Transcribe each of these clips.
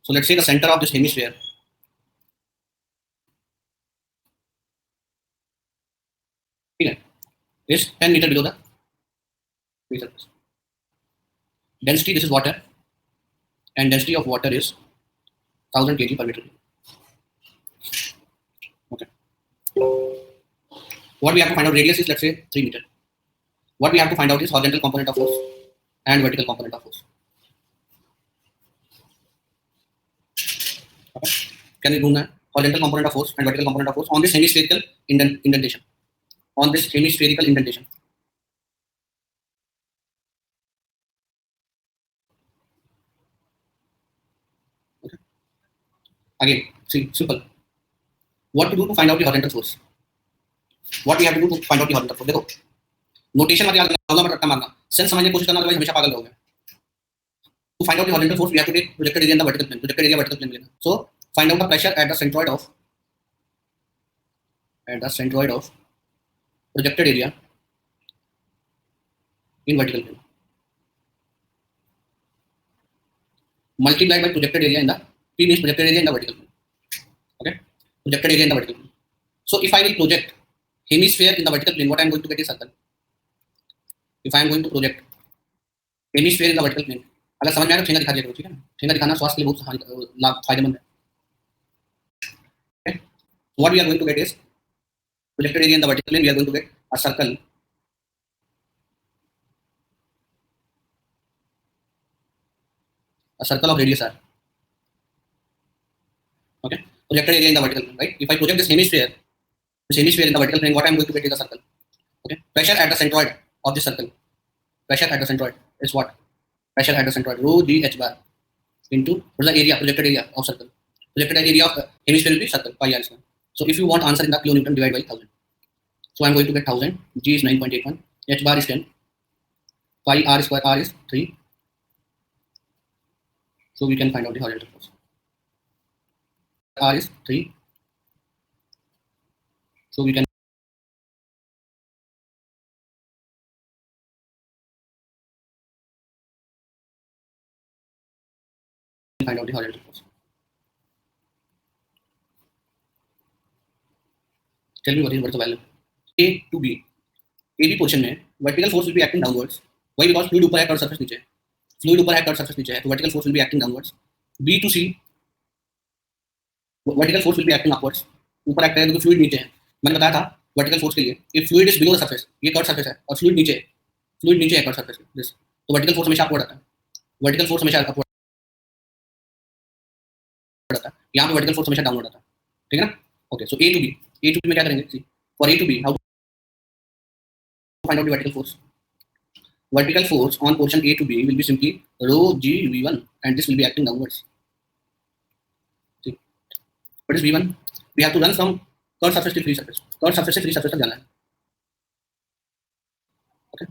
So let's say the center of this hemisphere is 10 meter below the sea surface. Density, this is water, and density of water is 1000 kg per meter. Okay. What we have to find out, radius is let's say 3 meter. What we have to find out is horizontal component of force and vertical component of force. Okay. Can we do that? Horizontal component of force and vertical component of force on this hemispherical indentation. On this hemispherical indentation. Okay. Again, see, simple. What to do to find out the horizontal force? What we have to do to find out the horizontal force? देखो, notation मत याद करना, मत रट्टा मारना. Sense समझने की कोशिश करना, अदरवाइज हमेशा पागल रहोगे. To find out the horizontal force, we have to take projected area in the vertical plane. Projected area, vertical plane मिलेगा. So find out the pressure at the centroid of projected area in vertical plane. Multiplied by projected area in the P means projected area in the vertical plane. Okay, projected area in the vertical plane. So if I will project hemisphere in the vertical plane, what I am going to get is circle. If I am going to project hemisphere in the vertical plane, अगर समझ में आया तो ठेंगा दिखा दिया करो, ठीक है ना? ठेंगा दिखाना स्वास्थ्य के लिए बहुत फायदेमंद है. Okay, what we are going to get is projected area in the vertical plane. We are going to get a circle. A circle of radius r. Okay, projected area in the vertical plane, right? If I project this hemisphere in the vertical plane, what I am going to get is a circle. Okay, pressure at the centroid of this circle. Pressure at the centroid is what? Pressure at the centroid, rho g h bar into what is the area, projected area of circle. Projected area of hemisphere will be circle, pi r square. So if you want answer in the kilonewton, divide by 1000. So I am going to get 1000. G is 9.81. H bar is 10. Pi r square, r is 3. So we can find out the horizontal force. R is 3. So we can find out the horizontal force. Tell me what is the value. A to B. AB portion में vertical force will be acting downwards. Why? Because fluid ऊपर है, curved surface नीचे है. Fluid ऊपर है, curved surface नीचे है, तो vertical force will be acting downwards. B to C. Vertical force will be acting upwards. ऊपर एक्ट करेगा क्योंकि fluid नीचे है. मैंने बताया था vertical force के लिए. If fluid is below the surface, ये curved surface है और fluid नीचे है. Fluid नीचे है curved surface के. This. तो vertical force हमेशा upward आता है. Vertical force हमेशा upward आता है. यहाँ पे vertical force हमेशा downward आता है. ठीक है ना? Okay. So A to B. A to B में क्या करेंगे? See. For A to B, how to find out the vertical force? Vertical force on portion A to B will be simply rho g v1, and this will be acting downwards. See, what is v1? We have to run from curved surface to free surface. Curved surface से free surface तक जाना है. Okay.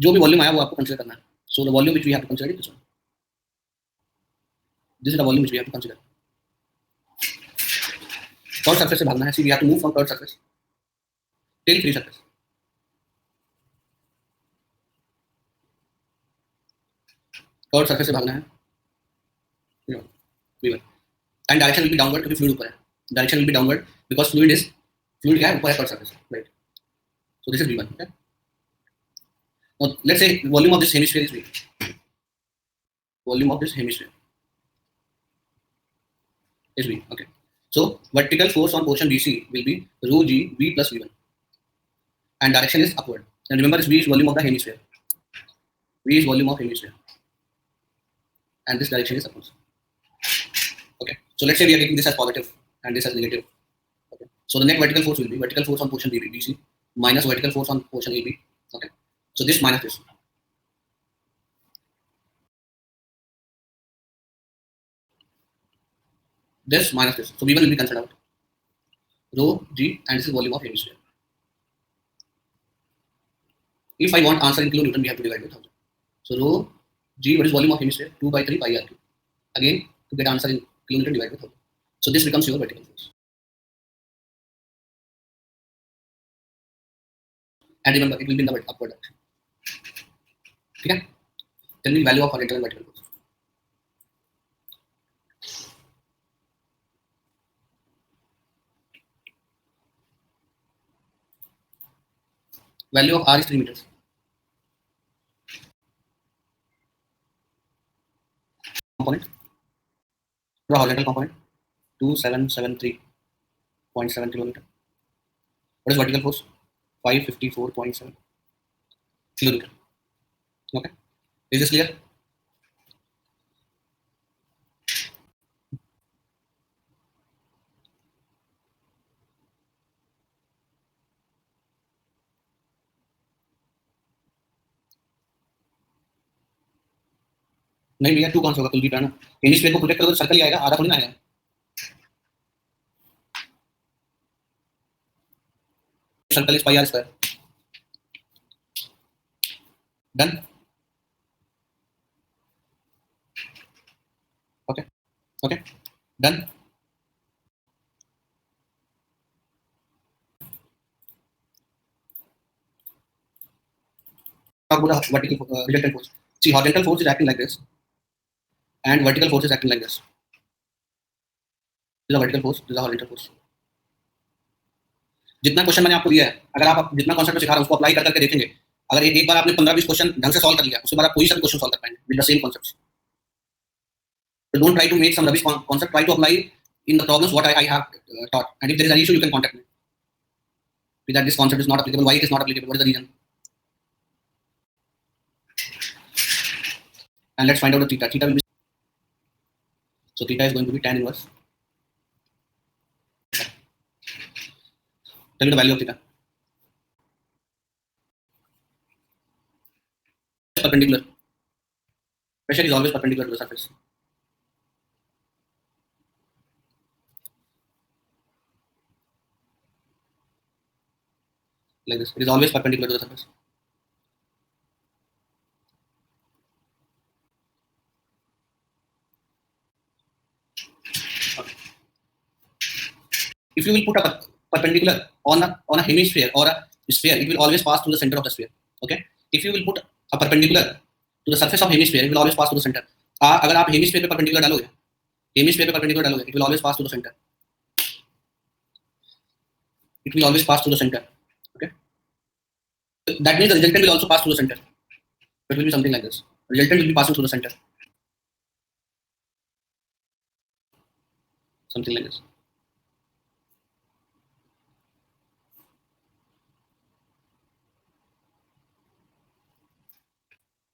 जो भी volume आया वो आपको consider करना है. So the volume which we have to consider is this one. This is the volume which we have to consider. Curved surface से भागना है. See, we have to move from curved surface till free surface. Curve surface से भागना है. v1 and direction will be downward क्योंकि fluid ऊपर है. Direction will be downward because fluid क्या है, ऊपर है curve surface, right. So this is v1. Okay, now let's say volume of this hemisphere is v. Volume of this hemisphere is v. Okay, so vertical force on portion BC will be rho g v plus v1 and direction is upward. And remember, this v is volume of the hemisphere. V is volume of hemisphere. And this direction is upwards. Okay, so let's say we are taking this as positive and this as negative. Okay, so the net vertical force will be vertical force on portion BC minus vertical force on portion AB. Okay, so this minus this. This minus this. So V1 will be cancelled out. Rho G, and this is volume of hemisphere. If I want answer in kilonewton, we have to divide by 1000. So rho G, what is volume of hemisphere? 2 by 3 pi r cube. Again, to get answer in kilonewton, divide by 1000. So this becomes your vertical force. And remember, it will be in the upward direction. Okay? Tell me the value of horizontal and vertical force. Value of r is 3 meters. Component, the horizontal component, 2773.7 kilometer. What is vertical force? 554.7 kilometer. Okay, is this clear? नहीं भैया, 2 कौन सा होगा? कुलदीप है ना, hemisphere को protect करोगे तो सर्कल ही आएगा, आधा थोड़ी ना आएगा. Circle is pi r square. Done. Okay. Okay. Done. Talk about the vertical resultant force. See, horizontal force is acting like this, and vertical force is acting like this. This is a vertical force. This is a horizontal force. जितना question मैंने आपको दिया है, अगर आप जितना concept सिखा रहा हूं उसको अप्लाई करके देखेंगे, अगर एक बार आपने 15-20 क्वेश्चन ढंग से सॉल्व कर लिया, उसके बाद आप कोई सा भी क्वेश्चन सॉल्व कर पाएंगे with the same concepts. So don't try to make some rubbish concept. Try to apply in the problems what I have taught. And if there is an issue, you can contact me. That this concept is not applicable. Why it is not applicable? What is the reason? And let's find out the theta. Theta will be, so theta is going to be tan inverse. Tell me the value of theta. Perpendicular. Pressure is always perpendicular to the surface. Like this. It is always perpendicular to the surface. Okay. If you will put a perpendicular on a hemisphere or a sphere, it will always pass through the center of the sphere. Okay. If you will put a perpendicular to the surface of hemisphere, it will always pass through the center. अगर आप hemisphere पे perpendicular डालोगे, hemisphere पे perpendicular डालोगे, it will always pass through the center. It will always pass through the center. Okay. That means the resultant will also pass through the center. It will be something like this. Resultant will be passing through the center. Something like this.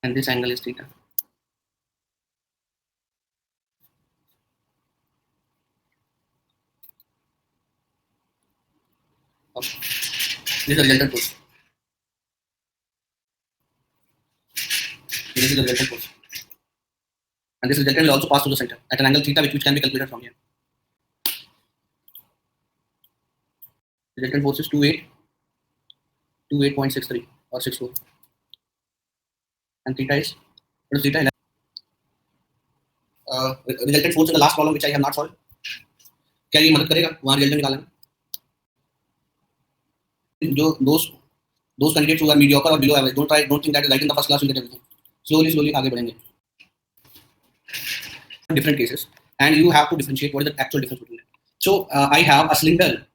And this angle is theta. Okay. This is the resultant force. This is the resultant force. And this resultant will also pass through the center at an angle theta, which can be calculated from here. Resultant force is 28.63 or 64. And theta is, what is theta? Resultant force in the last problem which I have not solved. क्या ये मदद करेगा वहाँ result निकालने में? जो those candidates who are mediocre or below average, don't think that like in the first class you get everything. Slowly आगे बढ़ेंगे. Different cases, and you have to differentiate what is the actual difference between them. So I have a cylinder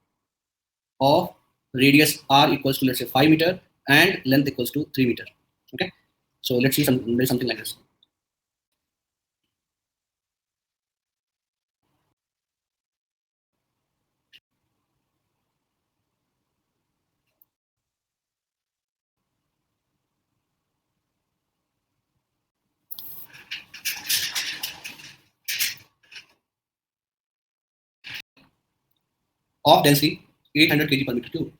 of radius r equals to, let's say, 5 meter and length equals to 3 meter. Okay, so let's see something like this. Of density 800 kg per meter cube.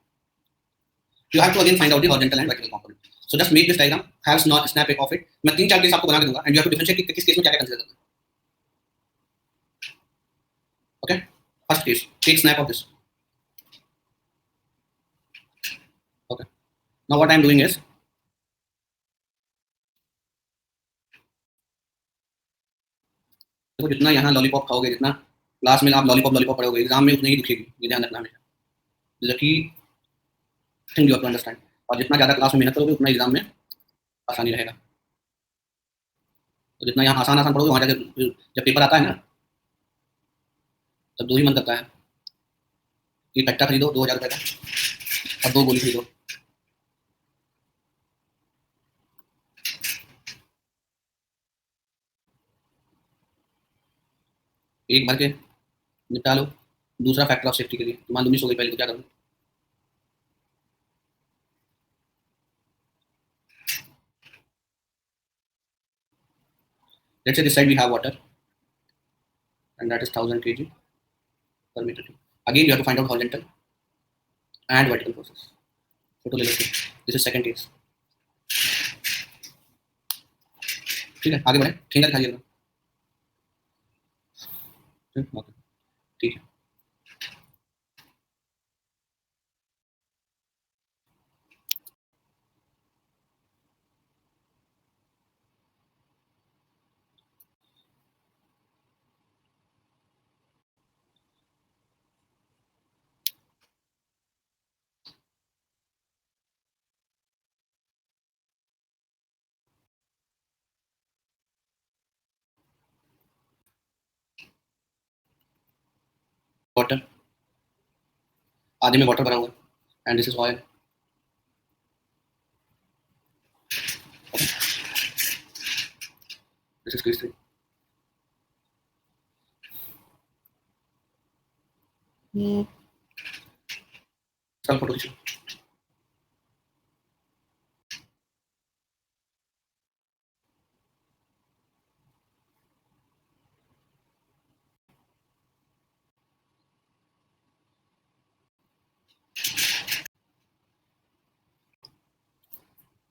You have to again find out the horizontal and vertical component. So just make this diagram, have a snap of it. मैं 3-4 case आपको बना के दूंगा, and you have to differentiate कि किस case में क्या क्या consider करना है. Okay, first case, take snap of this. Okay, now what I am doing is, देखो जितना यहाँ लॉलीपॉप खाओगे, जितना क्लास में आप लॉलीपॉप पढ़ोगे, एग्जाम में उतनी ही दिखेगी, ये ध्यान रखना हमेशा. जैसे कि thing you have to understand, और जितना ज़्यादा क्लास में मेहनत करोगे उतना एग्जाम में आसानी रहेगा. तो जितना यहाँ आसान पढ़ोगे, वहाँ जाके जब पेपर आता है ना, तब दो ही मन करता है, ये कट्टा खरीदो 2000 रुपये का और 2 गोली खरीदो. एक भर के निपटा लो। दूसरा फैक्टर ऑफ सेफ्टी के लिए, मान लो मिस हो गई पहले, तो क्या करूँ? Let's say this side we have water, and that is 1000 kg per meter cube. Again, you have to find out horizontal and vertical forces. Photo ले लो। This is second case. ठीक है, आगे बढ़े, ठेंगा दिखाइएगा। ठीक है, वाटर, आधे में वाटर भरा हुआ है, and this is oil. This is crystal. चल फोटो खींचो।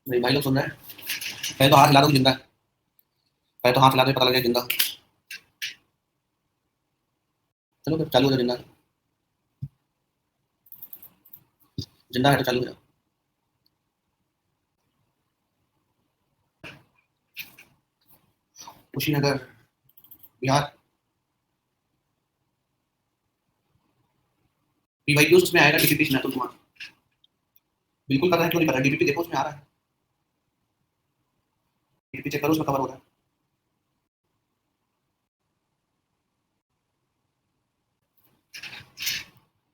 नहीं भाई लोग सुन रहे हैं? पहले तो हाथ हिला दो कि जिंदा है। पहले तो हाथ हिला दो, पता लग जाए जिंदा। चलो फिर चालू हो जाए, जिंदा है। जिंदा है तो चालू हो जाए। कुशीनगर, बिहार। पीवाईक्यूज उसमें आएगा, डीपीपी स्नातक कुमार। बिल्कुल पता है, क्यों नहीं पता? डीपीपी देखो, उसमें आ रहा है। डीपीपी चेक करो, उसमें कवर हो रहा है।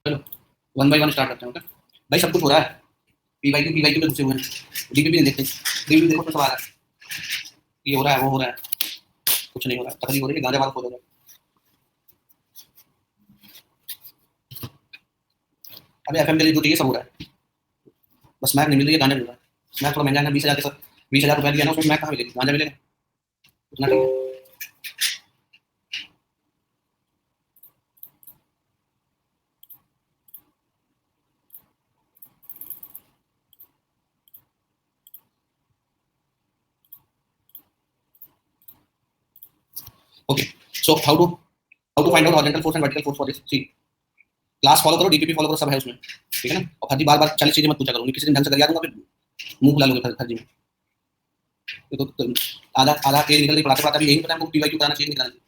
चलो वन बाय वन स्टार्ट करते हैं। ओके भाई, सब कुछ हो रहा है। पीवाईक्यू में घुसे हुए हैं, डीपीपी नहीं देखते। डीपीपी देखो, उसमें सब आ रहा है। ये हो रहा है, वो हो रहा है। कुछ नहीं हो रहा है, तकलीफ हो रही है, गांजा वाला खोल हो रहा है। अबे एफएम के लिए जो चाहिए सब हो रहा है, बस स्मैक नहीं मिल रही है, गांजा मिल रहा है। स्मैक थोड़ा महंगा है ना, 20,000 के साथ 20,000 रुपया दिया ना, उसमें स्मैक कहाँ मिलेगी? गांजा मिलेगा उतना, ठीक है। Okay, so how to find out horizontal force and vertical force for this. See, class follow करो, डीपीपी फॉलो करो, सब है उसमें, ठीक है ना। और हर बार बार 40 चीजें मत पूछा करो, किसी दिन ढंग से कर दूंगा, फिर मुंह फुला लोगे हर जी में। तो आधा आधा तेज निकल रही, पढ़ाते पढ़ाते भी यही पता है हमको, पीवाईक्यू कराना चाहिए, नहीं कराना चाहिए।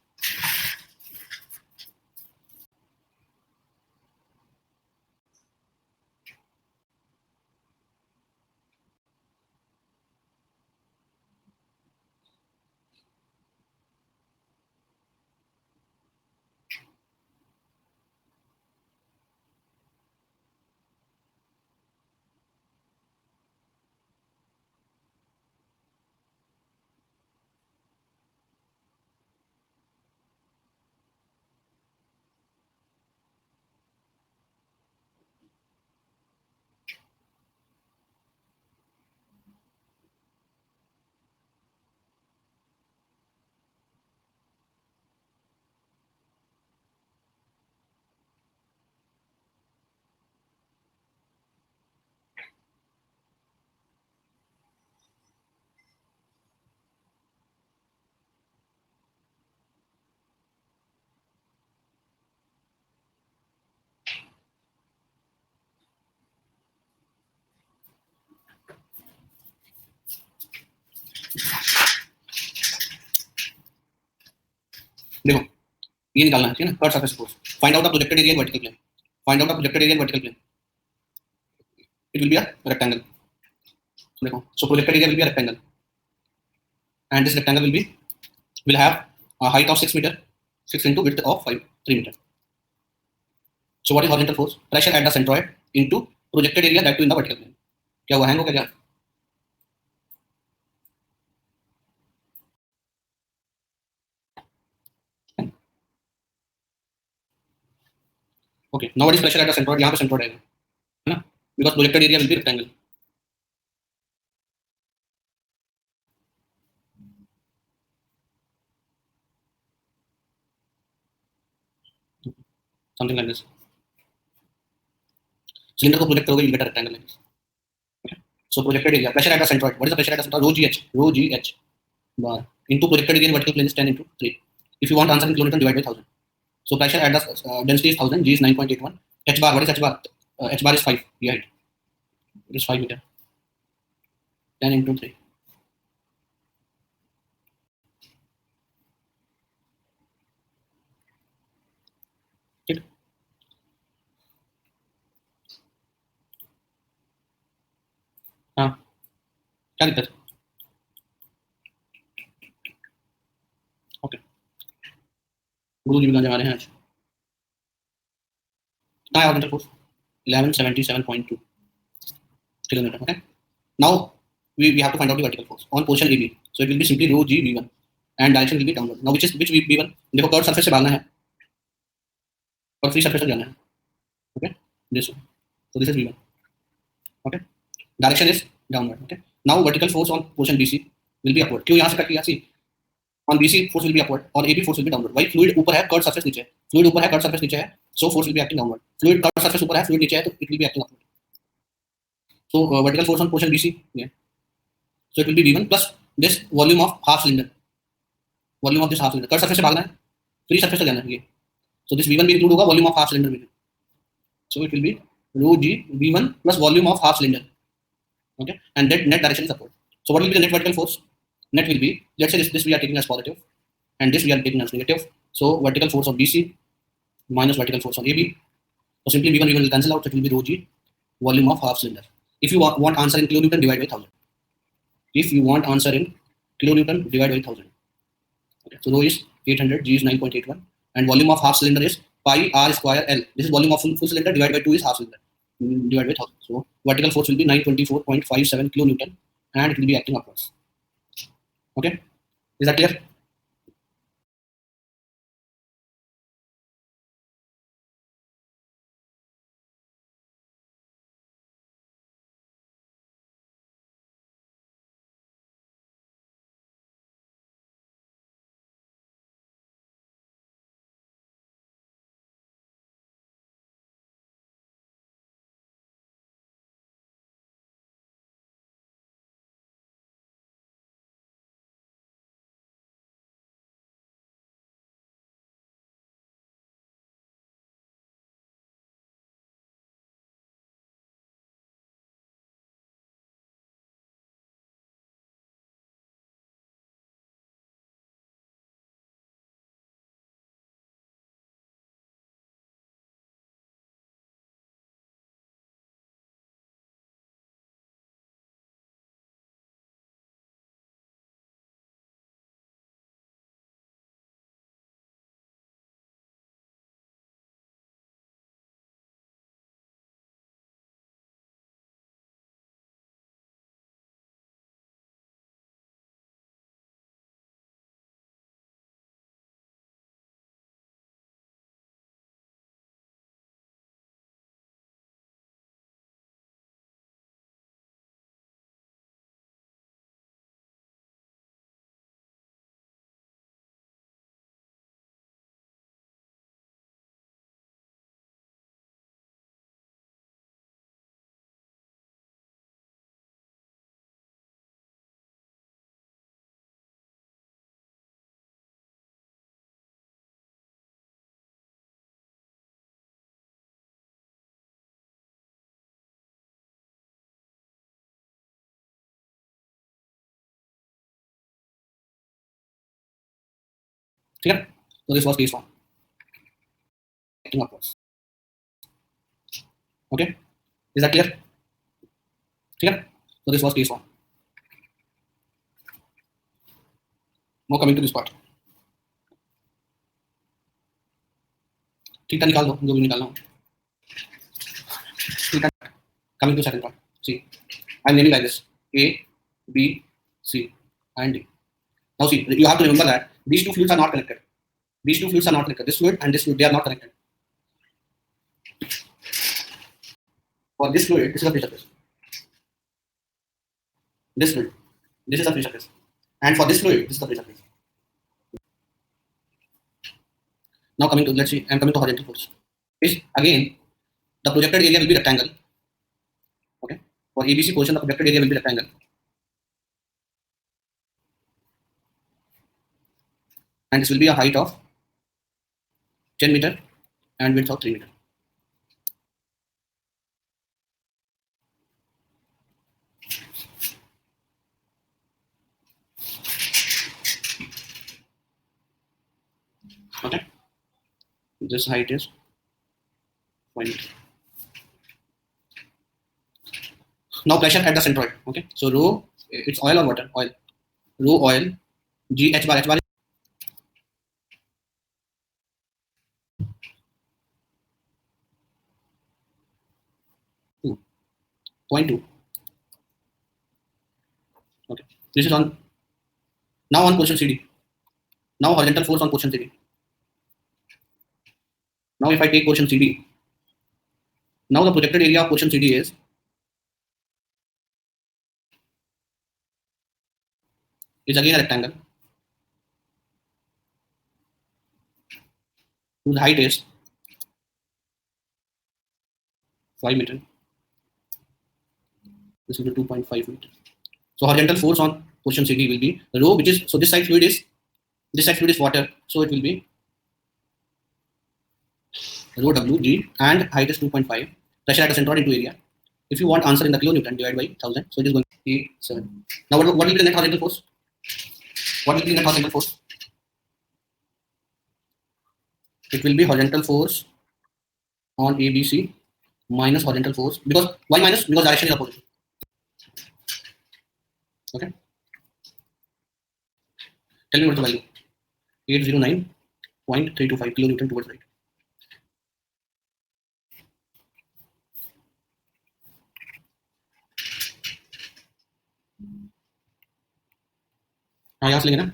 देखो, ये निकालना है, ठीक है ना। Curve surface force, find out the projected area in vertical plane. Find out the projected area in vertical plane. It will be a rectangle. देखो, so projected area will be a rectangle, and this rectangle will have a height of 6 meter, 6 into width of 3 meter. So what is horizontal force? Pressure at the centroid into projected area, that too in the vertical plane. क्या हुआ, hang हो गया क्या? Okay, now what is pressure at the centroid? यहाँ पे centroid आएगा, है ना? Because projected area will be rectangle. Something like this. Cylinder को project करोगे, you get a rectangle like this. Okay. So projected area, pressure at the centroid. What is the pressure at the centroid? Rho GH. Rho GH bar into projected area in vertical plane is 10 into 3. If you want answer in kilonewton, divide by 1000. So pressure at the density is 1000, G is 9.81. H bar, what is H bar? H bar is 5. Yeah, it is 5 meter. 10 into 3. ठीक, हाँ, क्या दिक्कत? Okay, गुरु जी बनाने वाले हैं आज. कहाँ है orbital force? 1177.2 kilometre. Okay. Now we have to find out the vertical force on position AB. So it will be simply rho G V1 and direction will be downward. Now which V1? देखो curve surface से भागना है और free surface पर जाना है. Okay, this one. So this is V1. Okay, direction is downward. Okay, now vertical force on position BC will be upward. क्यों यहाँ से कट किया? See, on BC force will be upward, on AB force will be downward. Why? Fluid ऊपर है, curve surface नीचे है. Fluid ऊपर है, कर्व सरफेस नीचे है, so force will be acting downward. Fluid curve surface ऊपर है, fluid नीचे है, तो it will be acting upward. So vertical force on position BC, yeah. So it will be V1 plus this volume of half cylinder. Volume of this half cylinder. Curve surface से भागना है, free surface से जाना है ये. So this V1 भी include होगा, volume of half cylinder भी. So it will be rho G V1 plus volume of half cylinder. Okay, and that net direction is upward. So what will be the net vertical force? Net will be, let's say this we are taking as positive, and this we are taking as negative. So vertical force of BC minus vertical force of AB. So simply V1 will cancel out. So it will be rho G volume of half cylinder. If you want answer in kilonewton, divide by 1000. If you want answer in kilonewton, divide by 1000. Okay, so rho is 800, G is 9.81, and volume of half cylinder is pi r square L. This is volume of full cylinder divided by 2 is half cylinder divided by 1000. So vertical force will be 924.57 kilonewton, and it will be acting upwards. Okay, is that clear? Clear? So this was case 1. Acting upwards. Okay, is that clear? Clear? So this was case 1. Now coming to this part. ठीक है, निकाल दो जो भी निकालना हो. ठीक है, coming to second part. See, I am naming like this: A, B, C, and D. Now see, you have to remember that these two fluids are not connected. These two fluids are not connected. This fluid and this fluid, they are not connected. For this fluid, this is a free surface. This fluid, this is a free surface. And for this fluid, this is the free surface. Now coming to, let's see, I'm coming to horizontal force. Is again, the projected area will be rectangle. Okay. For ABC portion, the projected area will be rectangle. And this will be a height of 10 meter and width of 3 meter. Okay. This height is 0. Now pressure at the centroid. Okay. So rho, it's oil or water? Oil. Rho oil, G H bar, H bar. 0.2. Okay. This is on now on portion CD. Now horizontal force on portion CD. Now if I take portion CD, now the projected area of portion CD is again a rectangle. Whose height is 5 meter. This will be 2.5 meter. So horizontal force on portion CD will be rho, which is, so this side fluid is water, so it will be rho W G and height is 2.5. Pressure at the centroid into area. If you want answer in the kilonewton, divide by 1000. So it is going to be 7. Now what will be the net horizontal force? What will be the net horizontal force? It will be horizontal force on ABC minus horizontal force. Because why minus? Because direction is opposite. Okay. Tell me what the value. 809.325 kilonewton towards right. हाँ यहाँ से लेंगे ना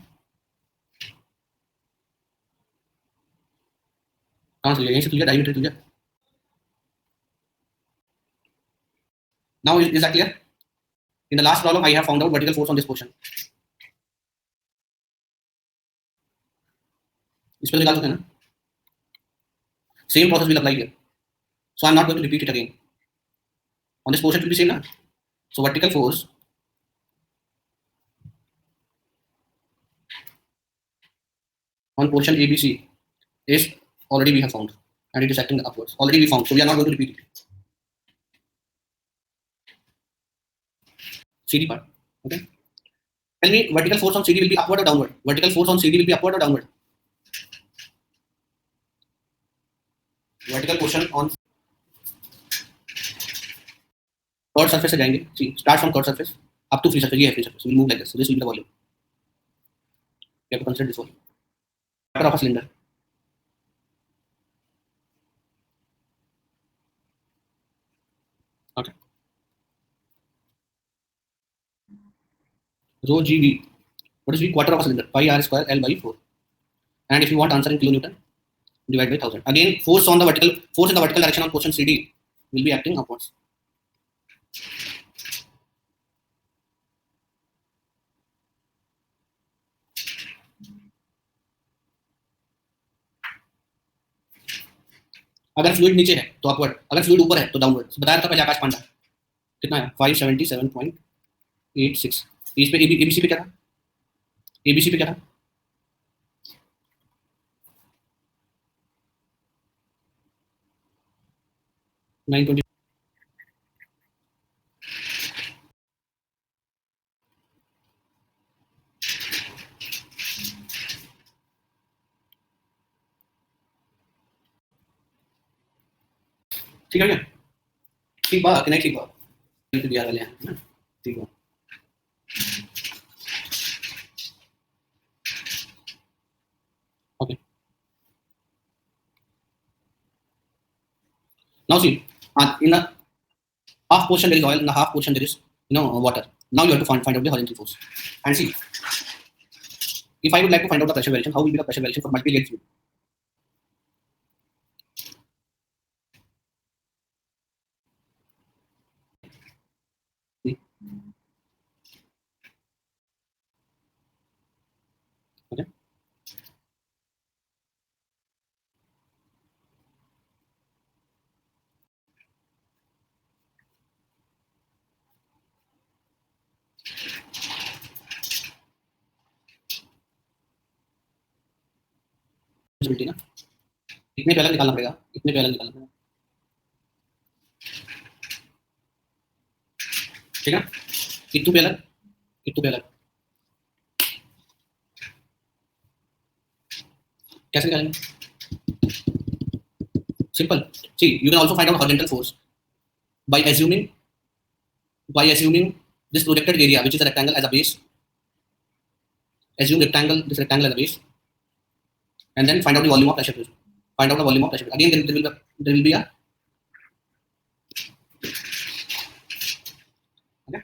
कहाँ से लिया यहीं से लिया डायमीटर लिया now is that clear in the last problem I have found out vertical force on this portion इस पर निकाल सकते हैं ना same process will apply here so I'm not going to repeat it again on this portion it will be same ना so vertical force on portion ABC is already we have found and it is acting upwards. Already we found, so we are not going to repeat it. CD part. Okay. Tell me vertical force on CD will be upward or downward? Vertical force on CD will be upward or downward? Vertical portion on curved surface से जाएंगे. See, start from curved surface up to free surface. ये है free surface. So we'll move like this. So this will be the volume. You have to consider this volume. Quarter of a cylinder. Okay. Rho GV. What is V? Quarter of a cylinder. Pi R square L by 4. And if you want answer in kilonewton, divide by 1000. Again, force in the vertical direction on portion CD will be acting upwards. अगर fluid नीचे है तो upward, अगर fluid ऊपर है तो downward. बताया था पहले आकाश पांडा कितना है 577.86. इस पे एबीसी पे क्या था? एबीसी पे क्या था? $920. ठीक है क्या? ठीक बात नहीं ठीक बात दिया वाले हैं ठीक है. Okay. Now see, in the half portion there is oil, in the half portion there is water. Now you have to find out the horizontal force. And see, if I would like to find out the pressure variation, how will be the pressure variation for multi-layered fluid? Visibility ना, इतने पे अलग निकालना पड़ेगा, इतने पे अलग निकालना पड़ेगा, ठीक है ना, इतने पे अलग, इतने पे अलग कैसे निकालेंगे? Simple. See, you can also find out horizontal force by assuming this projected area, which is a rectangle, as a base. Assume this rectangle as a base, and then find out the volume of pressure. Find out the volume of pressure. Again, there will be a okay.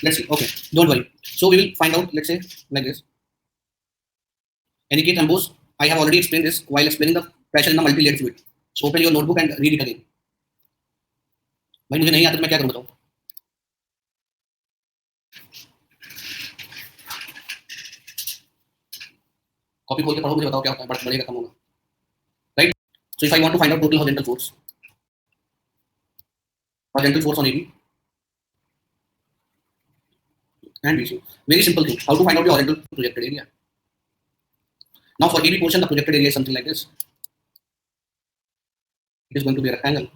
Let's see. Okay, don't worry. So we will find out. Let's say like this. Anikit and Bose, I have already explained this while explaining the pressure in the multi-layered fluid. So open your notebook and read it again. भाई मुझे नहीं आता तो मैं क्या करूँ बताओ? Copy खोल के पढ़ो, मुझे बताओ क्या होता है, बढ़ेगा कम होगा, right? So if I want to find out total horizontal force on AB and BC, very simple thing. How to find out the horizontal projected area? Now for AB portion, the projected area is something like this. It is going to be a rectangle.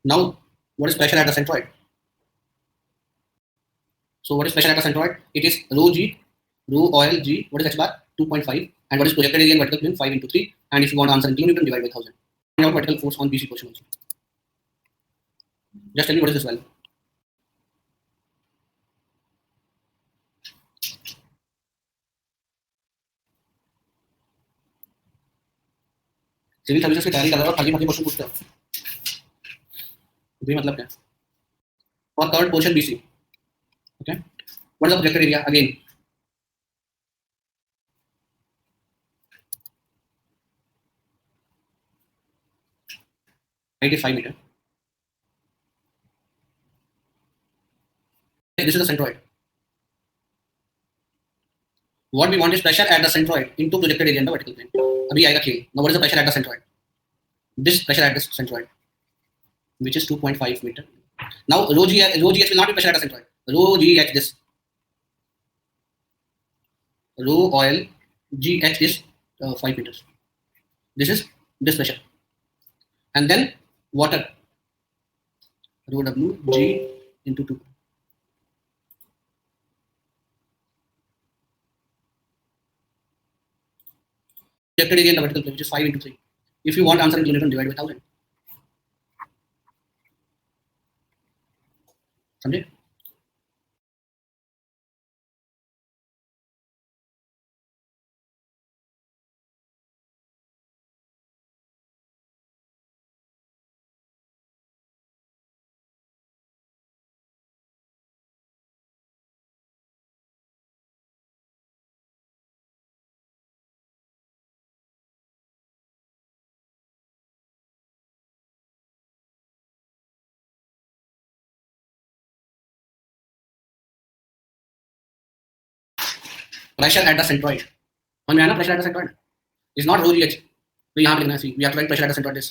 Now, what is pressure at the centroid? So what is pressure at the centroid? It is rho G, rho oil G. What is H bar? 2.5. And what is projected area in vertical plane? 5 into 3. And if you want to answer in kilonewton, divide by 1000. Find out vertical force on BC portion also. Just tell me what is this value. Civil services की तैयारी कर रहे हो, खाली question पूछते हो, ये मतलब क्या? For third portion BC, okay, what is the projected area? Again, height is 5 meter. This is the centroid. What we want is pressure at the centroid into projected area in the vertical plane. अभी आएगा खेल. Now what is the pressure at the centroid? This pressure at the centroid, which is 2.5 meter. Now rho GH will not be pressure at the centroid. Rho GH, this rho oil GH is 5 meters. This is this pressure, and then water rho W G into 2. Projected area in the vertical plane, which is 5 into 3. If you want answer in kilonewton, divide by 1000. समझे? Pressure at the centroid. समझ में आया ना? Pressure at the centroid is not rho GH. तो यहाँ पे लिखना है, see we have to write pressure at the centroid is.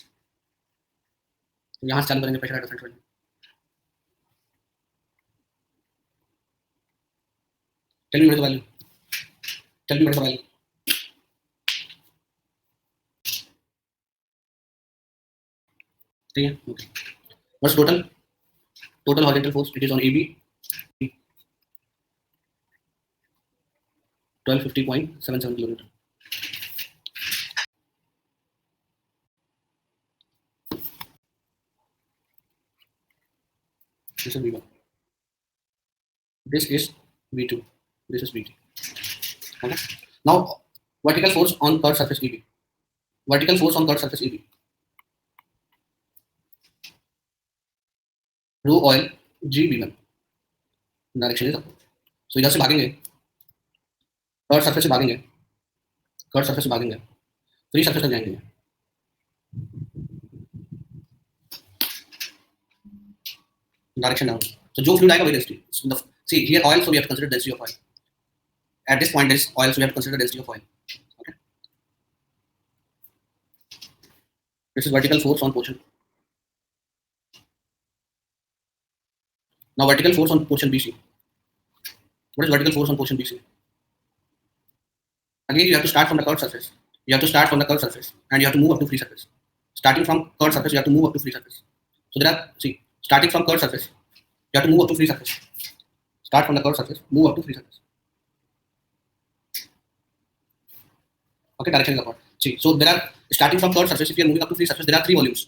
तो यहाँ से चालू करेंगे pressure at the centroid. Tell me what is the value. Tell me what is the value. ठीक है, okay. What's total horizontal force? It is on AB 1250.77 kilonewton. This is V1. This is V2. This is VT. Okay. Now vertical force on curved surface EB. Vertical force on curved surface EB. Rho oil G V1. Direction is upward. So इधर से भागेंगे, curve surface से भागेंगे, curve surface से भागेंगे, free surface तक जाएंगे. Direction down. So जो फ्लूइड आएगा वही density. See here oil, so we have to consider density of oil. At this point there is oil, so we have to consider density of oil. Okay. This is vertical force on portion. Now vertical force on portion BC. What is vertical force on portion BC? Again, you have to start from the curved surface. You have to start from the curved surface and you have to move up to free surface. Starting from curved surface, you have to move up to free surface. So there are, see, starting from curved surface, you have to move up to free surface. Start from the curved surface, move up to free surface. Okay, direction is upward. See, so there are, starting from curved surface, if you are moving up to free surface, there are three volumes.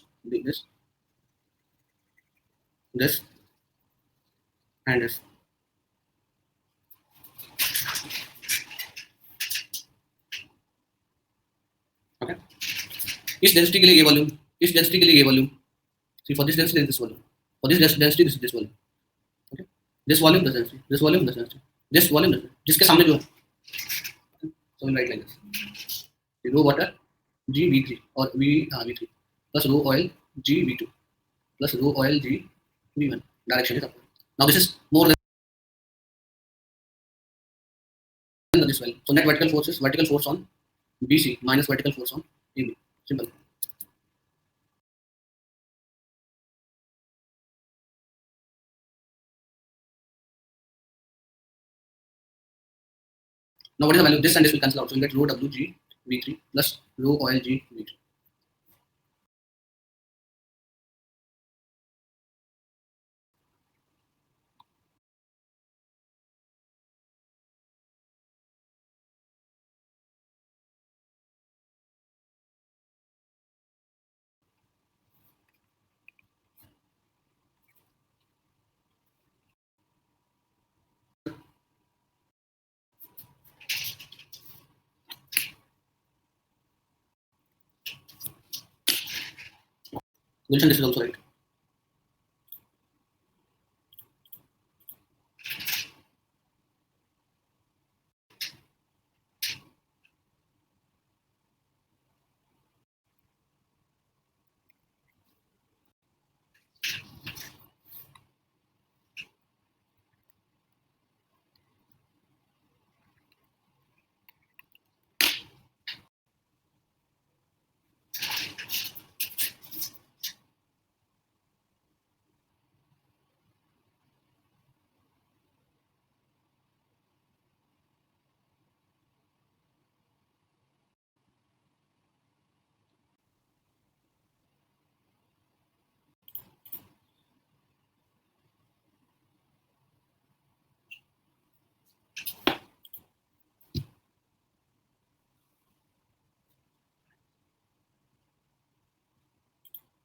This, and this. Okay. Is density के लिए ये volume, इस density के लिए ये volume. See, for this density, this volume. For this density, this volume. Okay. This volume, this density. This volume, this density. This volume, this density. जिसके सामने जो है. So we'll write like this. Rho water G V3 or V3 plus rho oil G V2 plus rho oil G V1. Direction is upward. Now this is more than this value. So net vertical force is vertical force on BC minus vertical force on AB. Simple. Now what is the value? This and this will cancel out. So you get rho WG V3 plus rho oil G V3. Wilson, this is also right.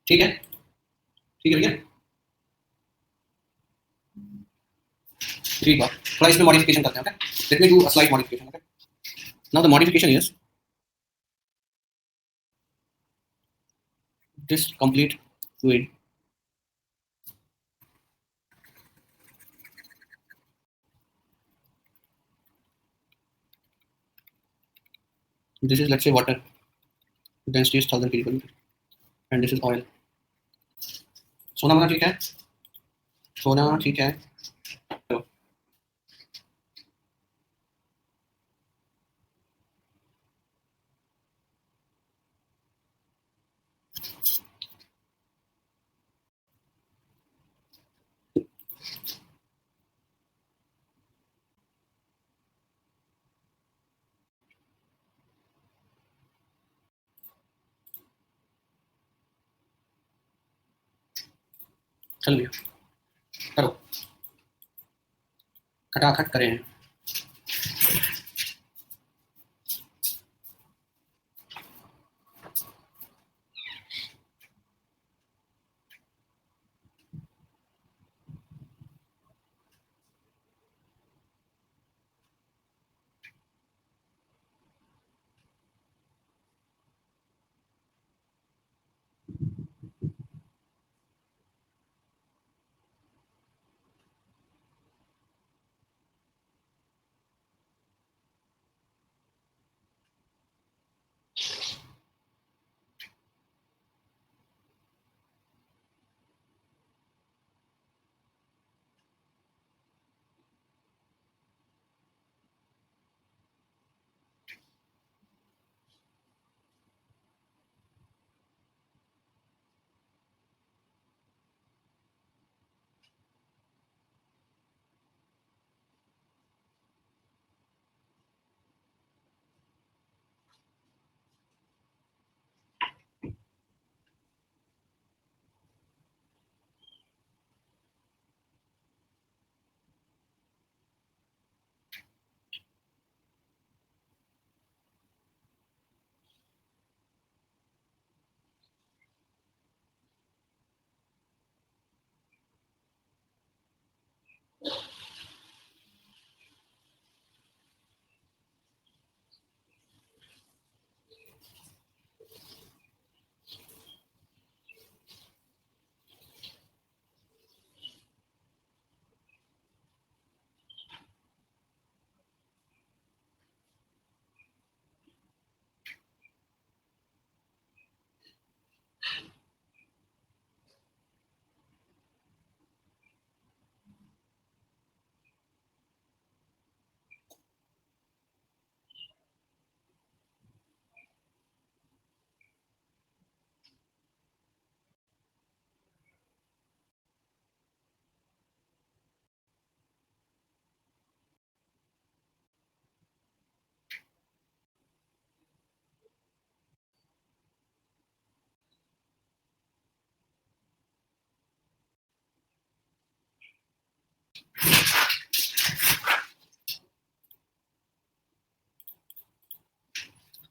ठीक है, ठीक है भैया, ठीक है. थोड़ा इसमें modification करते हैं. Okay, let me do a slight modification. Okay, now the modification is this complete fluid this is, let's say, water, density is 1000 kg and this is oil. सोना होना ठीक है, सोना ठीक है. चल भैया, करो, खटाखट करें.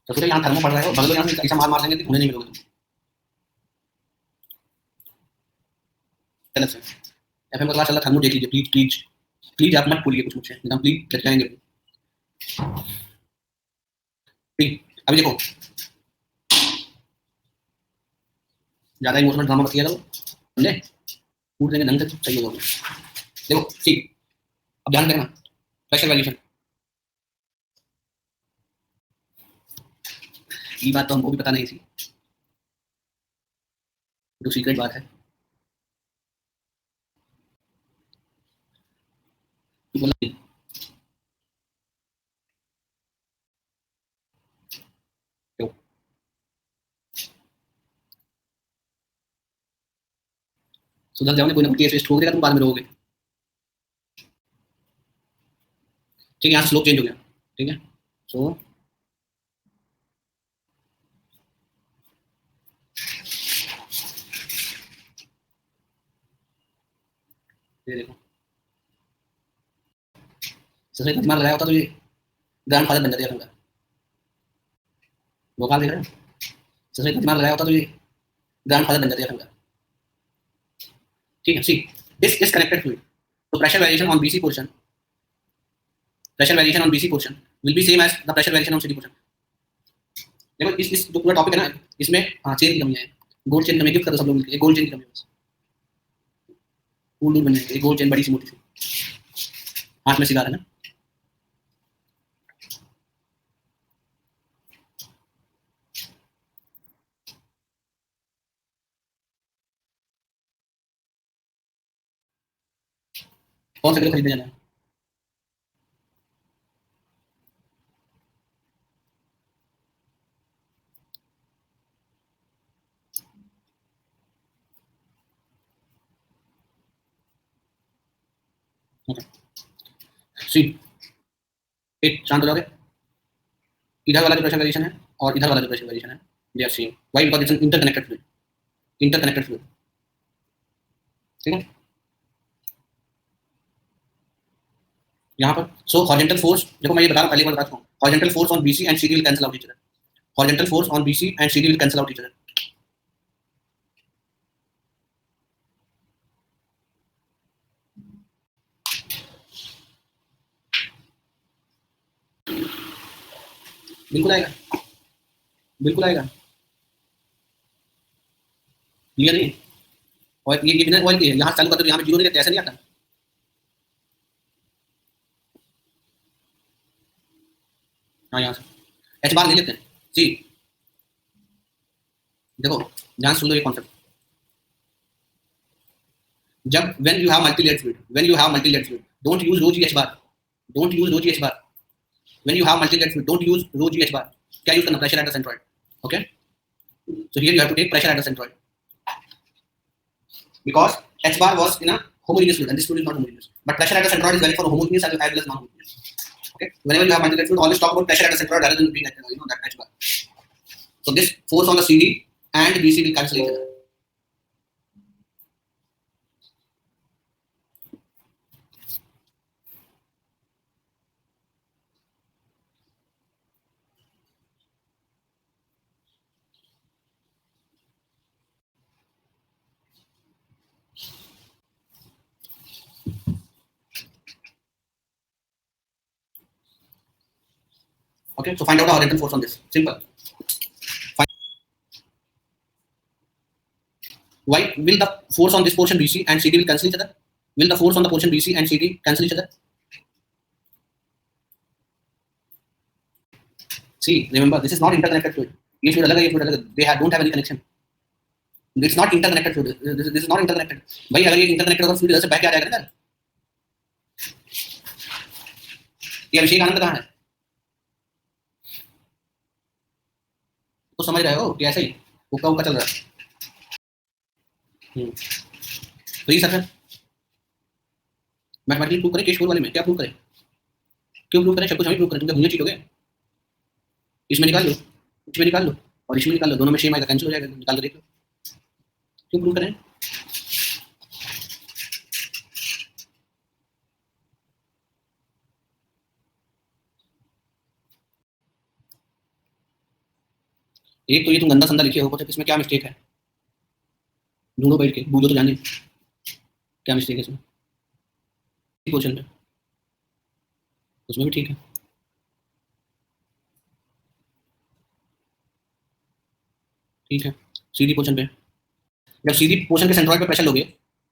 तो फिर यहाँ थर्मो पड़ रहा है, बगल यहाँ से ऐसा मार मार देंगे तो होने नहीं मिलोगे तुम। गलत से एफएम का क्लास चल रहा, थर्मो देख लीजिए प्लीज प्लीज प्लीज, आप मत बोलिए कुछ मुझसे, एकदम प्लीज लट जाएंगे। प्लीज अभी देखो, ज्यादा इमोशनल ड्रामा मत किया करो, समझे? फूट देंगे ढंग से, सही होगा। देखो ठीक, अब ध्यान रखना, प्रेशर वैल्यूशन, ये बात तो हमको भी पता नहीं थी, जो सीक्रेट बात है। बोला क्यों? सुधर जाओगे, कोई ना कोई केस वेस्ट हो देगा, तुम बाद में रहोगे। ठीक है, यहाँ स्लोप चेंज हो गया, ठीक है। सो ये देखो, सही दिमाग लगाया होता तो ये ग्रैंड फादर बन जाते हैं अपना। भोपाल देख रहे हैं, सही दिमाग लगाया होता तो ये ग्रैंड फादर बन जाते हैं अपना। ठीक है, see this is connected fluid, तो pressure variation on BC portion, pressure variation on BC portion will be same as the pressure variation on CD portion. देखो इस जो पूरा टॉपिक है ना, इसमें चेन की कमी है, गोल्ड चेन कमी गिफ्ट कर दो सब लोग मिलकर, एक गोल्ड चेन की कमी है बस, फूल बन जाएगी, एक गोल्ड चेन बड़ी सी मोटी सी, हाथ में सिगा है ना। कौन सा किलो खरीदने जाना है? सी एक शांत हो जाओगे, इधर वाला जो प्रेशर वेरिएशन है और इधर वाला जो प्रेशर वेरिएशन है, they are same, why because it's an interconnected fluid, interconnected fluid, ठीक है। यहाँ पर सो हॉरिजॉन्टल फोर्स, देखो मैं ये बता रहा हूँ, पहली बार बता चुका हूँ, horizontal force on BC and CD will cancel out each other, horizontal force on BC and CD will cancel out each other. बिल्कुल आएगा, बिल्कुल आएगा, क्लियर नहीं? और ये बिना ऑयल की है, यहाँ चालू करते तो यहाँ पे जीरो नहीं रहता, ऐसा नहीं आता। हाँ यहाँ से एच बार ले लेते हैं, जी देखो ध्यान सुन लो ये कॉन्सेप्ट, जब when you have multi-layered fluid, when you have multi-layered fluid, don't use rho g h bar, don't use rho g h bar, when you have multi-layered fluid, don't use rho g h bar, क्या use करना? Pressure at the centroid, okay. So here you have to take pressure at the centroid because H bar was in a homogeneous fluid and this fluid is not homogeneous. But pressure at the centroid is valid for homogeneous as well as non-homogeneous. Okay. Whenever you have multi-layered fluid, always talk about pressure at the centroid rather than being at that H bar. So this force on the CD and BC will cancel each other. Okay. So find out the horizontal force on this. Simple. Why will the force on this portion BC and CD will cancel each other? Will the force on the portion BC and CD cancel each other? See, remember this is not interconnected fluid. ये fluid अलग है, ये fluid अलग है. They don't have any connection. It's not interconnected fluid. This is not interconnected. भाई अगर ये interconnected होगा fluid इधर से बह के आ जाएगा ना इधर. ये अभिषेक आनंद कहाँ है? तो समझ रहे हो कि ऐसे ही हुक्का हुक्का चल रहा है। तो ये सर मैथमेटिकली प्रूव करें, केस फोर वाले में क्या प्रूव करें? क्यों प्रूव करें? सब कुछ हमें प्रूव करें, तुम क्या भूलने चीटोगे? इसमें निकाल लो, इसमें निकाल लो और इसमें निकाल लो, दोनों में सेम आएगा, कैंसिल हो जाएगा, निकाल के देख लो। क्यों प्रूव करें? एक तो ये तुम गंदा संदा लिखे हो, इसमें क्या मिस्टेक है? ढूंढो बैठ के, बूझो तो जाने क्या मिस्टेक है इसमें। क्वेश्चन पे उसमें भी ठीक है। ठीक है, सीधी पोर्शन पे, जब सीधी पोर्शन के सेंट्रॉइड पे प्रेशर लोगे,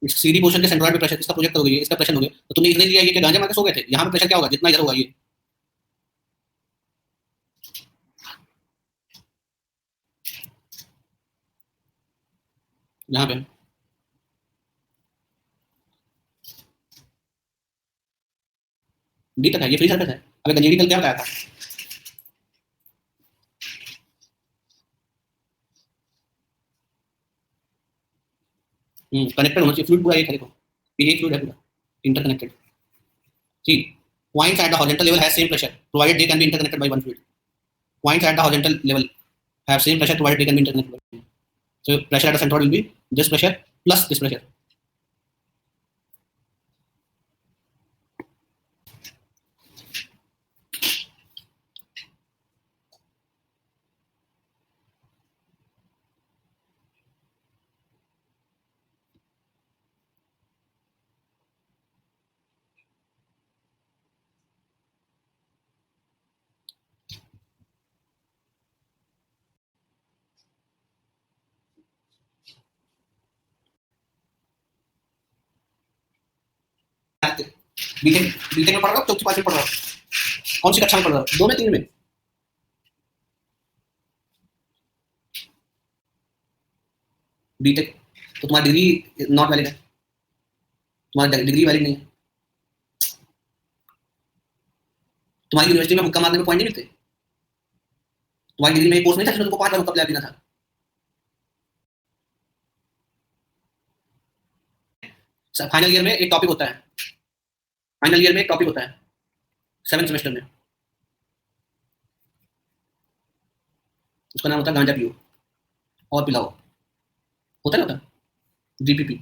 इस सीधी पोर्शन के सेंट्रॉइड पे प्रेशर, इसका प्रोजेक्ट करोगे, इसका प्रेशर लोगे, तो तुमने इसलिए लिया ये कि गांजा मार के सो गए थे। यहाँ पे प्रेशर क्या होगा? जितना इधर होगा ये, यहाँ पे डी तक है, ये फ्री सर्फेस है। अबे गंजेड़ी कल क्या बताया था? कनेक्टेड होना चाहिए फ्लूइड पूरा, एक है देखो, ये एक फ्लूइड है पूरा interconnected. See, points at the horizontal level has same pressure provided they can be interconnected by one fluid. Points at the horizontal level have same pressure provided they can be interconnected by one fluid. So pressure at the centroid will be this pressure plus this pressure. BTech BTech में पढ़ रहा हो, चौथी पांचवी में पढ़ रहा हो, कौन सी कक्षा में पढ़ रहा हो? दो में, तीन में? बीटेक तो तुम्हारी डिग्री नॉट वैलिड है, तुम्हारी डिग्री वैलिड नहीं है। तुम्हारी यूनिवर्सिटी में हुक्का मारने में पॉइंट नहीं मिलते। तुम्हारी डिग्री में एक कोर्स नहीं था जिसमें तुमको 5 बार हुक्का पिला देना था। फाइनल ईयर में एक टॉपिक होता है, फाइनल ईयर में एक टॉपिक होता है 7th सेमेस्टर में, उसका नाम होता है गांजा पियो और पिलाओ, होता है ना, जीपीपी।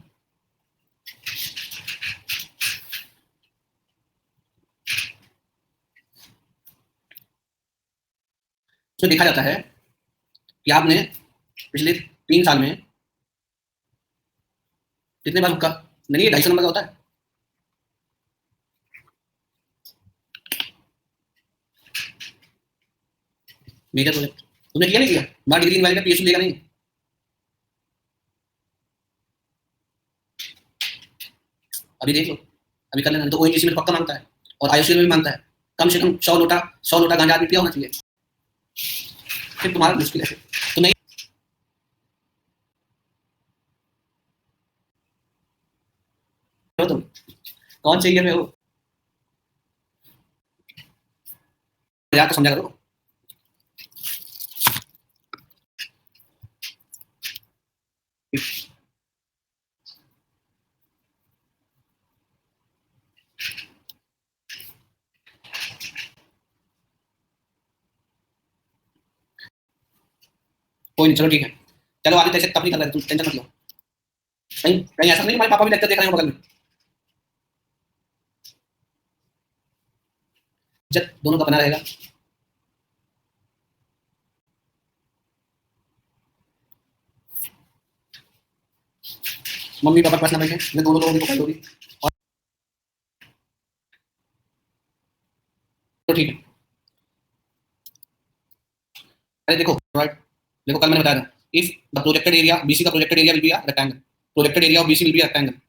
उसमें देखा जाता है कि आपने पिछले 3 साल में कितने बार हुक्का, नहीं, ये 250 नंबर का होता है। मेजर प्रोजेक्ट तुमने किया नहीं किया? तुम्हारी डिग्री इनवैलिड है, पीएचडी लेगा नहीं। अभी देख लो, अभी कर लेना, तो ओएनजीसी में पक्का मांगता है और आईओसीएल में भी मांगता है, कम से कम 100 लोटा गांजा आदमी पिया होना चाहिए। फिर तुम्हारा मुश्किल है, तो नहीं हो तुम, कौन चाहिए में हो? मजाक को समझा करो। कोई नहीं, चलो ठीक है, चलो आगे तैसे तब नहीं कर रहे, तुम टेंशन मत लो। कहीं कहीं ऐसा नहीं हमारे पापा भी लेक्चर देख रहे हैं बगल में। इज्जत दोनों का बना रहेगा। मम्मी पापा के पास ना बैठे, मैं दोनों लोगों की पकड़ होगी। तो ठीक है, अरे देखो राइट, देखो कल मैंने बताया था, if the projected area BC का projected area will be a rectangle, projected area of BC will be a rectangle.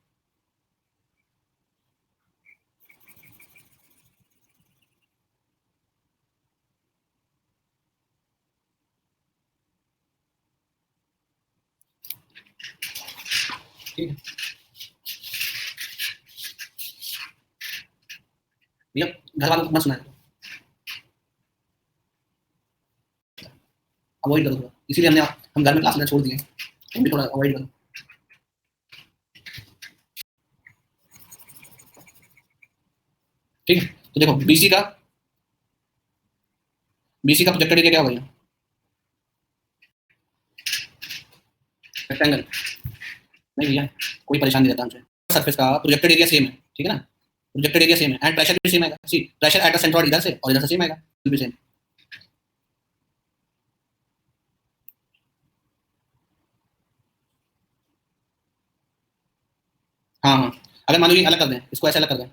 ठीक है भैया, घर वालों को मत सुनाए, अवॉइड करो थोड़ा, इसीलिए हम घर में क्लास लेना छोड़ दिए, तुम भी थोड़ा अवॉइड करो। ठीक है, तो देखो बीसी का प्रोजेक्टेड एरिया क्या होगा? रेक्टेंगल नहीं भैया, कोई परेशान नहीं रहता हमसे। सरफेस का प्रोजेक्टेड एरिया सेम है, ठीक है ना, प्रोजेक्टेड एरिया सेम है एंड प्रेशर भी सेम आएगा। सी, प्रेशर एट द सेंट्रॉइड इधर से और इधर से सेम आएगा, भी सेम। हाँ हाँ, अगर मान लो ये अलग कर दें, इसको ऐसे अलग कर दें,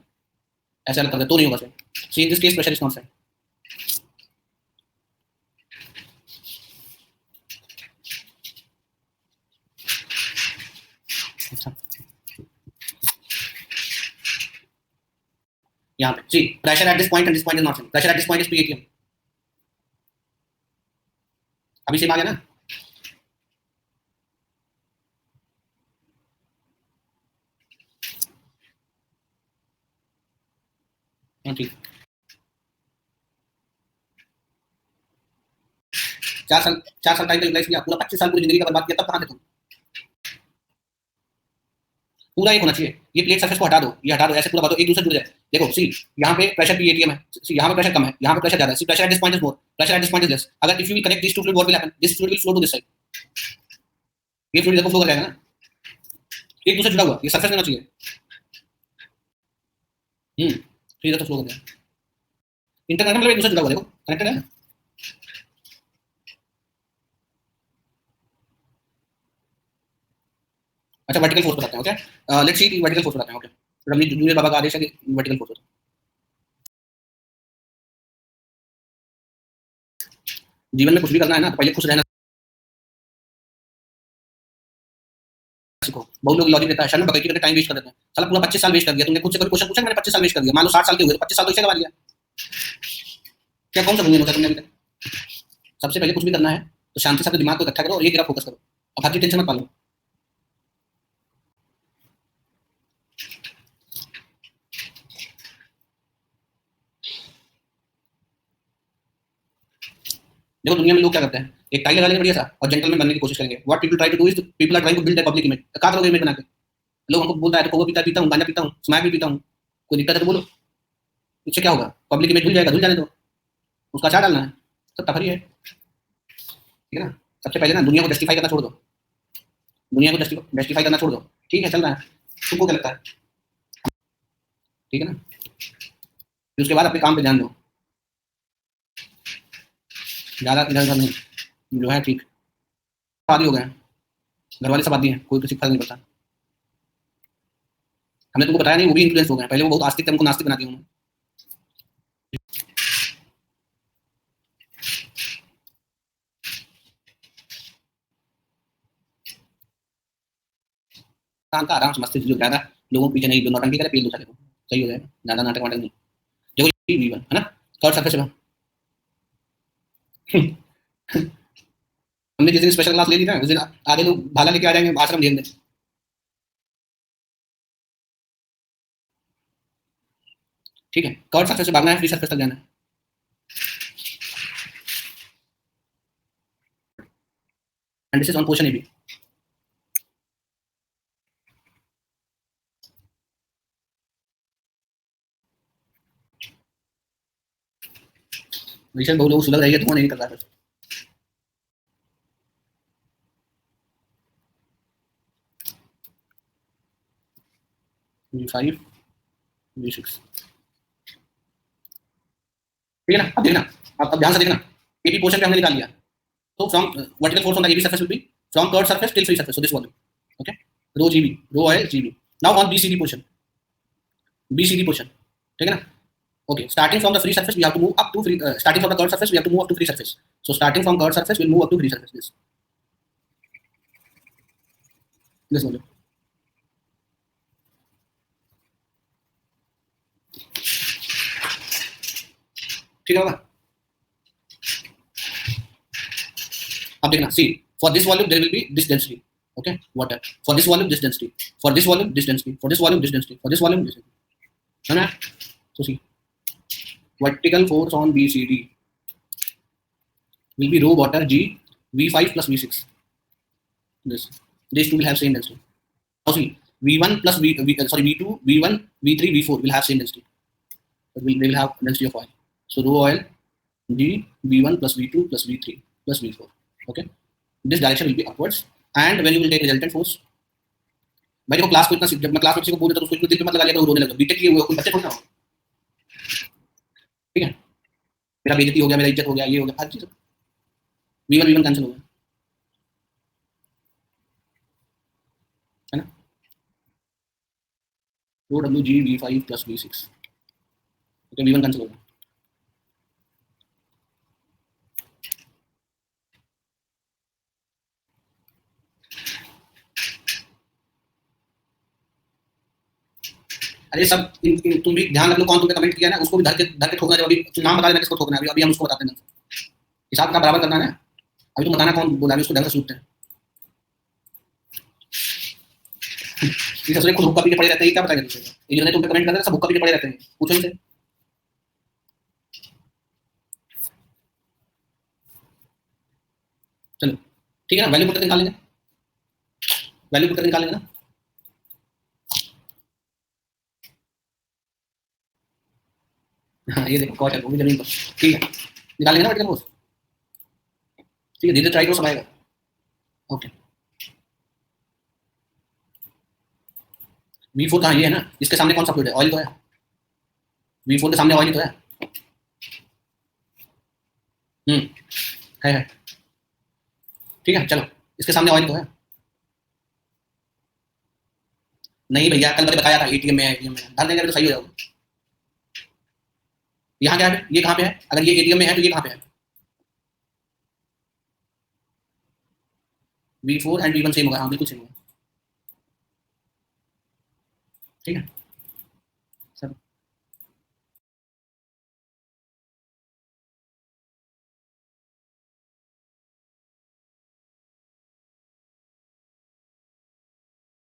ऐसे अलग कर दें, तो नहीं होगा sir. See in this case pressure is not same. अच्छा, यहाँ पे see pressure at this point and this point is not same, pressure at this point is P ATM. अभी सेम आ गया ना? हाँ ठीक। 4 साल, 4 साल टाइम यूटिलाइज किया, पूरा 25 साल पूरी जिंदगी का बर्बाद किया, तब कहाँ थे तुम? पूरा एक होना चाहिए, ये प्लेट सरफेस को हटा दो, ये हटा दो, ऐसे पूरा बात एक दूसरे जुड़ जाए। देखो सी, यहाँ पे प्रेशर पी एटीएम है, सी यहाँ पे प्रेशर कम है, यहाँ पे प्रेशर ज्यादा है, see pressure at this point is more, pressure at this point is less. अगर if you will connect this to fluid, what will happen? This fluid will flow to this side, ये fluid देखो flow कर जाएगा ना, एक दूसरे जुड़ा हुआ, ये सरफेस में होना चाहिए। तो इधर तो फ्लो कर जाएगा, इंटरकनेक्ट मतलब एक दूसरे जुड़ा हुआ, देखो कनेक्टेड है। अच्छा वर्टिकल फोर्स बताते हैं, okay let's see vertical force बताते हैं, ओके रमनी जूनियर बाबा का आदेश है कि वर्टिकल फोर्स होता है। जीवन में कुछ भी करना है ना, तो पहले खुश रहना सीखो। बहुत लोग लॉजिक देता है, शर्म बगैर करके टाइम वेस्ट कर देते हैं, साला पूरा 25 साल वेस्ट कर दिया तुमने, खुद से कभी क्वेश्चन पूछा मैंने 25 साल वेस्ट कर दिया? मान लो 60 साल के हुए तो 25 साल तो इसे गवा लिया, क्या कौन सा दुनिया में तुमने अभी तक? सबसे पहले कुछ भी करना है तो शांति से अपने दिमाग को इकट्ठा करो और एक जगह फोकस करो, अब हर चीज टेंशन मत पालो। देखो दुनिया में लोग क्या करते हैं, एक टाई लगा लेंगे बढ़िया सा और जेंटलमैन बनने की कोशिश करेंगे। What people try to do is people are trying to build a public image. कहा करोगे इमेज बना के? लोग हमको बोलता है तो कोको पीता पीता हूँ, गांजा पीता हूँ, स्मैक भी पीता हूँ, कोई दिक्कत है तो बोलो, इससे क्या होगा? पब्लिक इमेज धुल जाएगा, धुल जाने दो, उसका अचार डालना है, सब तफरी है, ठीक है ना? सबसे पहले ना दुनिया को जस्टिफाई करना छोड़ दो, दुनिया को जस्टिफाई करना छोड़ दो, ठीक है चल रहा है, तुमको क्या लगता है? ठीक है ना? फिर उसके बाद अपने काम पे ध्यान दो, ज्यादा इधर उधर नहीं, जो है ठीक। आदि हो गए, घर वाले सब आदि हैं, कोई किसी का फर्क नहीं पड़ता। हमने तुमको बताया नहीं, वो भी इन्फ्लुएंस हो गए, पहले वो बहुत आस्तिक थे, हमको नास्तिक बना दिया उन्होंने। काम का आराम से मस्ती जो ज्यादा लोगों के पीछे नहीं, जो नौटंकी करे पेल दो साले को, सही हो जाएगा, ज्यादा नाटक वाटक नहीं। देखो ये भी है ना, थर्ड सर्फेस में हमने जिस दिन स्पेशल क्लास ले ली ना, उस दिन आधे लोग भाला लेके आ जाएंगे, आश्रम घेर दें। ठीक है, कर्व सर्फेस से भागना है, फ्री सर्फेस तक जाना है। And this is on portion A B. विषय बहुत लोग सुलझ रही है, तुम्हें नहीं कर रहा है। V5 V6, ठीक है ना? अब देखना, अब ध्यान से देखना, एबी पोर्शन पे हमने निकाल लिया, तो from vertical force on the AB surface will be from curve surface till free surface, so this volume, okay, rho GB, rho oil GB. Now on BCD portion, BCD portion, ठीक है ना? Okay, starting from the free surface, we have to move up to free. Starting from the curved surface, we have to move up to free surface. So starting from curved surface, we'll move up to free surface. This volume. ठीक है होगा? अब देखना, see, for this volume there will be this density, okay, water. For this volume, this density. For this volume, this density. For this volume, this density. For this volume, this density. है ना? So see, vertical force on BCD will be rho water G V5 plus V6. This, these two will have same density. Now see, V1 plus sorry V2, V1, V3, V4 will have same density. But they will have density of oil. So rho oil D V1 plus V2 plus V3 plus V4. Okay, this direction will be upwards. And when you will take resultant force, भाई देखो class को इतना, जब मैं class में किसी को बोल देता हूँ उसको इतना दिल पे मत लगा लिया तो रोने लगा, बीटेक किए हुए कोई बच्चे थोड़ी ना हो, ठीक है? मेरा बेइज्जती हो गया, मेरा इज्जत हो गया, ये हो गया, हर चीज V1 V1 कैंसिल हो गया, है ना? Rho W G V5 plus V6, okay V1 cancel होगा। अरे सब तुम भी ध्यान रख लो, कौन तुमने कमेंट किया ना उसको भी धर के ठोकना, जब अभी नाम बता देना किसको ठोकना है, अभी अभी हम उसको बताते हैं, हिसाब का बराबर करना है। अभी तुम बताना कौन बोला, अभी उसको ढंग से सूटते हैं। ये ससुरे खुद हुक्का पी के पड़े रहते हैं, क्या बताएगा दूसरे को? ये जो नहीं तुम पे कमेंट कर रहे हैं सब हुक्का पी के पड़े रहते हैं, पूछो इनसे। चलो ठीक है ना, वैल्यू पुट करके निकालेंगे, वैल्यू पुट करके निकालेंगे ना। हाँ ये देखो कॉट है वो भी जमीन पर, ठीक है निकालेंगे ना वर्टिकल फोर्स, ठीक है धीरे ट्राई करो, सब आएगा। ओके V4 कहाँ, ये है ना, इसके सामने कौन सा फ्लूइड है, ऑयल तो है, V4 के सामने ऑयल ही तो है। हम्म है, ठीक है चलो, इसके सामने ऑयल तो है। नहीं भैया कल मैंने बताया था एटीएम में है, एटीएम में डाल देंगे तो सही हो जाएगा। यहाँ क्या है, ये कहाँ पे है, अगर ये एटीएम में है तो ये कहाँ पे है, V4 एंड V1 सेम होगा, हाँ बिल्कुल सेम होगा, ठीक है।